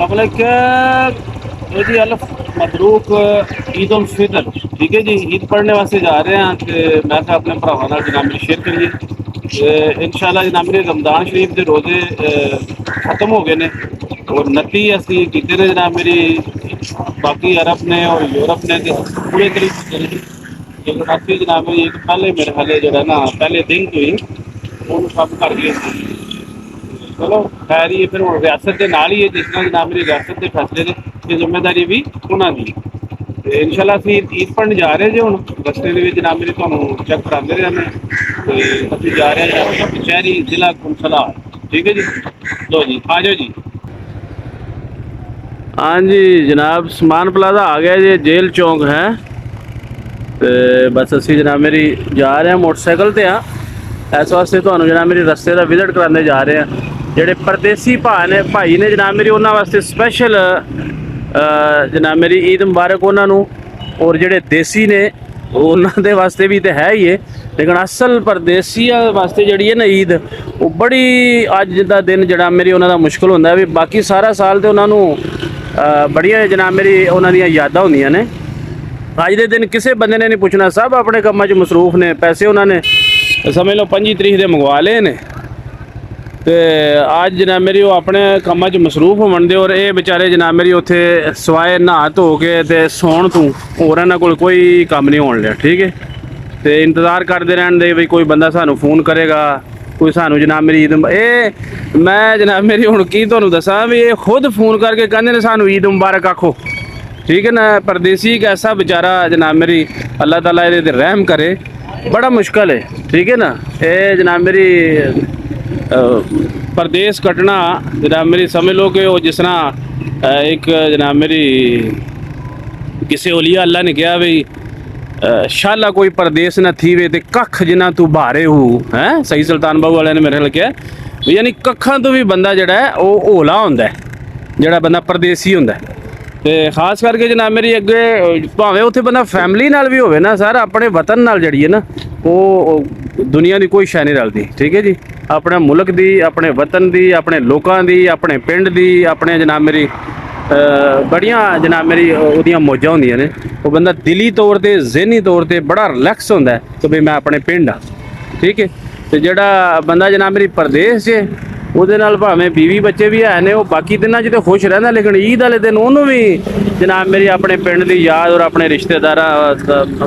Public जी अल्फ Mabrook Eid ul Fitr. ठीक है जी, ईद पढ़ने वास्ते जा रहे हैं तो मैं था अपने भरावां नाल जनाब मेरी शेयर करिए। इंशाल्लाह जनाब मेरे रमज़ान शरीफ के रोज़े ख़त्म हो गए ने और 29 असी कीते ने जनाब मेरी। बाकी अरब ने और यूरोप ने तो पूरे तरीके से 29 जनाब मेरी एक पहले मेरे हाले जो है ना पहले दिन तो ही ਉਹਨੂੰ ਕੰਮ ਕਰ ਗਏ। चलो खैर ही फिर ਹੁਣ ਰਿਆਸਤ ਦੇ ਨਾਲ ਹੀ ਹੈ, ਜਿਸ ਤਰ੍ਹਾਂ ਜਨਾਬ ਮੇਰੀ ਰਿਆਸਤ ਦੇ ਫੈਸਲੇ ਨੇ ਤੇ ਜ਼ਿੰਮੇਵਾਰੀ ਵੀ ਉਹਨਾਂ ਦੀ। ਤੇ ਇਨਸ਼ਾਅੱਲਾ ਅਸੀਂ ਈਦ ਪੜ੍ਹਨ ਜਾ ਰਹੇ ਜੇ ਹੁਣ ਰਸਤੇ ਦੇ ਵਿੱਚ ਜਨਾਬ ਮੇਰੀ ਤੁਹਾਨੂੰ ਚੈੱਕ ਕਰਾਉਂਦੇ ਰਹੇ ਤੇ ਅਸੀਂ ਜਾ ਰਹੇ ਹਾਂ ਕਚਹਿਰੀ ਜ਼ਿਲ੍ਹਾ ਕੁੰਸਲਾ। ਠੀਕ ਹੈ ਜੀ, ਲੋ ਜੀ ਆ ਜਾਓ ਜੀ। हाँ जी जनाब समान प्लाजा आ गया जी, जेल चौंक है। तो बस असी जनाब मेरी जा रहे हैं मोटरसाइकिल ते हाँ इस वास्ते ਤੁਹਾਨੂੰ जनाब मेरी रस्ते का विजिट कराने जा रहे हैं। ਜਿਹੜੇ परदेसी भाई ने जनाब मेरी उन्होंने वास्ते स्पैशल जनाब मेरी ईद मुबारक उन्होंने। और ਜਿਹੜੇ देसी ने उन्होंने वास्ते भी तो है ही है, लेकिन असल परदेसिया वास्ते जी है ना ईद वो बड़ी अज का दिन जनाब मेरी उन्होंने मुश्किल होंगे भी। बाकी सारा साल तो उन्होंने बड़िया जनाब मेरी उन्होंने यादां होंदियां ने। अज के दिन किसी बंदे ने नहीं पूछना, सब अपने कामों च मसरूफ ने। पैसे उन्होंने समझ लो 25 तरीक के मंगवा ले ने तो अज जनाब मेरी वो अपने कामों च मसरूफ होवन दे। और ये बेचारे जनाब मेरी उत्थे सवाए नहा धो के ते सौण तों होर इन्हां कोल कोई काम नहीं होण लिया। ठीक है, तो इंतज़ार करते रहन दे भी कोई बंदा सानू फ़ोन करेगा, कोई सानू जनाब मेरी ईद मैं जनाब मेरी हुण की तुहानू दसां भी ये खुद फ़ोन करके कहंदे ने सानू ईद मुबारक आखो। ठीक है ना, परदेसी एक ऐसा बेचारा जनाब मेरी अल्लाह ताला इहदे ते रहम करे, बड़ा मुश्किल है। ठीक है ना, ये जनाब मेरी परदेस कटना जनाब मेरी समझ लो कि वो जिस तरह एक जनाब मेरी किसी ओलिया अल्लाह ने कहा भाई शाला कोई परदेस ना थी वे ते कख जिन्ना तू भारे हो है। सही सुल्तान बाबू वाले ने मेरे ख्याल किया भी, यानी कखा तो भी बंदा जड़ा है वो होला होंदा है, जड़ा बंदा परदेसी होंदा है। तो खास करके जनाब मेरी अगे भावें उत्थे बंदा फैमिली नाल भी होवे ना सर, अपने वतन नाल जड़ी है ना वो दुनिया की कोई शै नहीं रलती। ठीक है जी, अपने मुल्क दी, अपने वतन दी, अपने लोगों दी, अपने पिंड दी, अपने जनाब मेरी बड़िया जनाब मेरी उहदियां मौजां होंदियां ने। वो बंदा दिली तौर पर जहनी तौर पर बड़ा रिलैक्स होंदा है कि भाई मैं अपने पिंड हाँ। ठीक है, तो जड़ा बंदा जनाब मेरी परदेस च ਉਹਦੇ ਨਾਲ ਭਾਵੇਂ बीवी बच्चे भी है ने, वो बाकी दिनों च तो खुश रहंदा, लेकिन ईद वाले दिन उन्होंने भी जनाब मेरी अपने पिंड की याद और अपने रिश्तेदार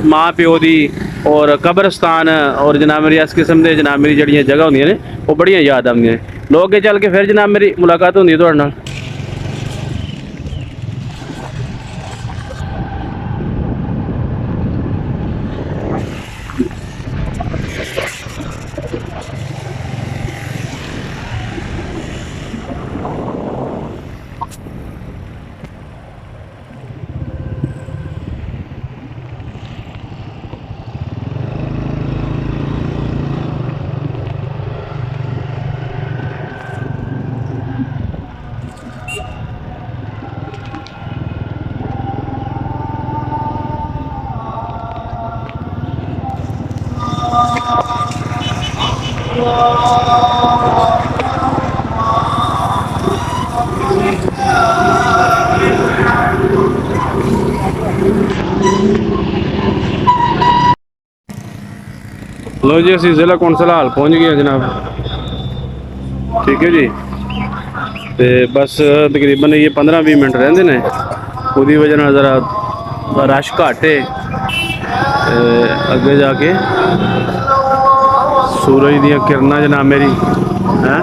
माँ प्यो की और कब्रस्तान और जनाब मेरी इस किस्म के जनाब मेरी जड़ियाँ जगह होंदियां ने वो बड़ियाँ याद आउंदियां ने। लोग अगे चल के फिर जनाब मेरी मुलाकात होंदी है तुहाडे नाल। लो जी असी जिला कौंसल हाल पहुँच गए जनाब। ठीक है जी, तो बस तकरीबन ये 15-20 मिनट रेंदे ने, उसकी वजह नाल ज़रा रश घट है। अगे जाके सूरज दी किरणा जनाब मेरी हैं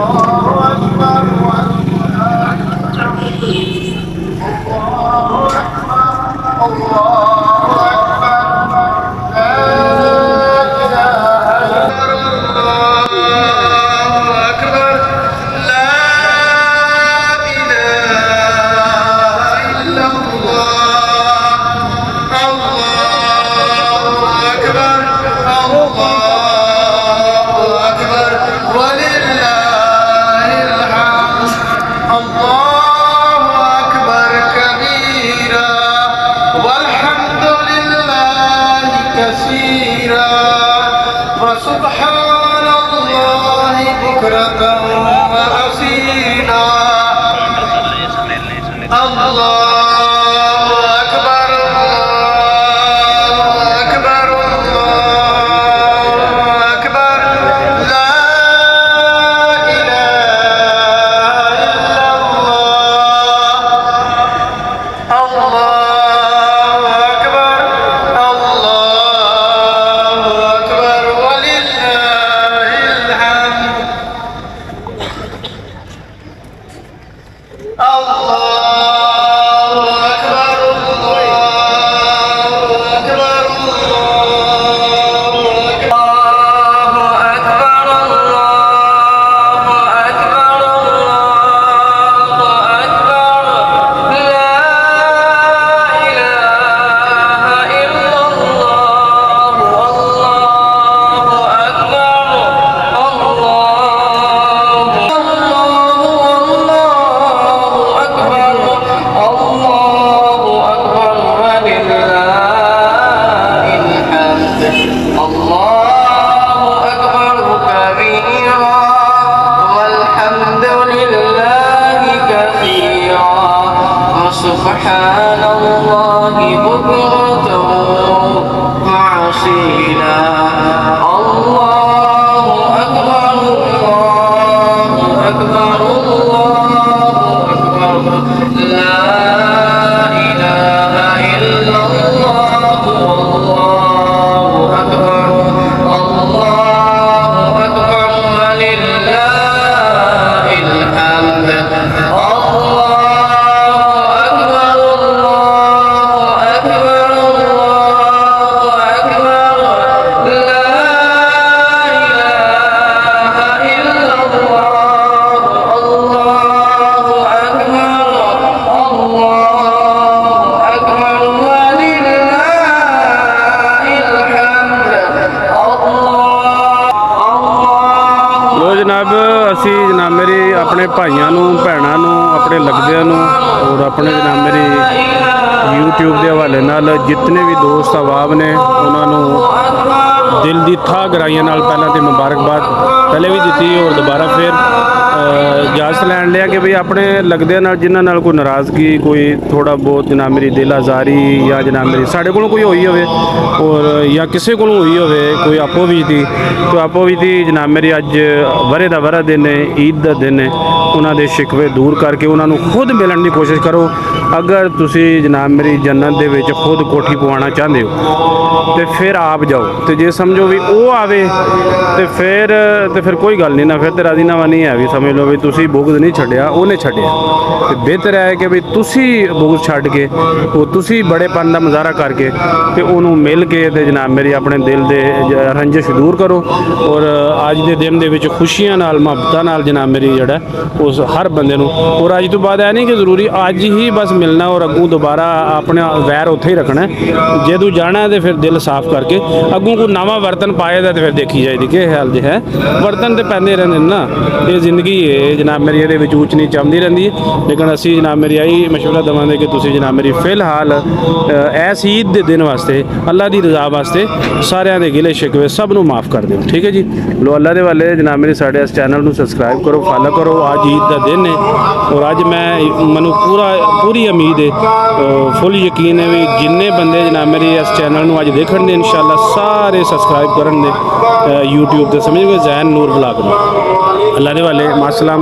سبحان الله بكرة وعصيلا الله أكبر الله أكبر الله أكبر لا إله إلا الله والله أكبر الله أكبر ولله الحمد जनाब असी जनाब मेरी अपने भाइयों भैनों नूं अपने लगदियां नूं और अपने जनाब मेरी यूट्यूब के हवाले नाल जितने भी दोस्त अहबाब ने उन्होंने दिल की थाह गराइयां नाल पहलां तो मुबारकबाद पहले भी दी और दोबारा फिर इजाजत लैन लिया कि भाई अपने लगदियां नाल जिन्हां नाल कोई नाराज़गी कोई थोड़ा बहुत जनाब मेरी दिल आज़ारी या जनाब मेरी साढ़े कोलों कोई हुई होवे और या किसी कोलों हुई होवे कोई आपो भी थी तो आपो भी थी जनाब मेरी अज वरे दा वरा दिन है ईद का दिन है उन्हां दे शिकवे दूर करके उन्होंने खुद मिलन की कोशिश करो। अगर तुसी जनाब मेरी जन्नत दे विच खुद कोठी पवाना चाहते हो तो फिर आप जाओ तो जे समझो भी वो आवे तो फिर कोई गल नहीं ना फिर तो राजीनामा नहीं है भी समझ लो भी तुसी बुगद नहीं छड्डिया उन्हें छड्डिया तो बेहतर है कि भी तुसी बुगद छड्ड के वो तुसी बड़ेपन का मुजाहरा करके तो उन्होंने मिल के ते जनाब मेरी अपने दिल दे रंजिश दूर करो और अज के दिन दे विच खुशियां नाल मुहब्बतां नाल जनाब मेरी जड़ा उस हर बंदे नूं और अज तो बाद है नहीं कि जरूरी अज ही बस मिलना और अगों दोबारा अपना वैर उत्थे ही रखना जे तू जाना है तो फिर दिल साफ करके अगों कोई नवा बर्तन पाए तो फिर देखी जाएगी कि हाल जो है बर्तन तो पैंदे रहंदे ना ये जिंदगी है जनाब मेरी ये ऊच नीच आती रहती है लेकिन असी जनाब मेरी यही मशवरा देवांगे कि तुसीं जनाब मेरी फिलहाल इस ईद के दिन वास्ते अल्लाह की रजा वास्ते सारिਆਂ ਦੇ गिले शिकवे सब नूं माफ़ कर दो ठीक है जी। लो अल्लाह के वाले जनाब मेरी साढ़े इस चैनल नूं सबसक्राइब करो फॉलो करो अज ईद का दिन है और अज मैं मैनू पूरी उम्मीद है फुल यकीन है भी जिन्ने बंदे जनाब मेरी इस चैनल नूं अज देखण दे इंशाअल्लाह सारे सबसक्राइब करन दे यूट्यूब ते समझ गए जैन नूर ब्लॉग नूं। अल्लाह के वाले मासलाम।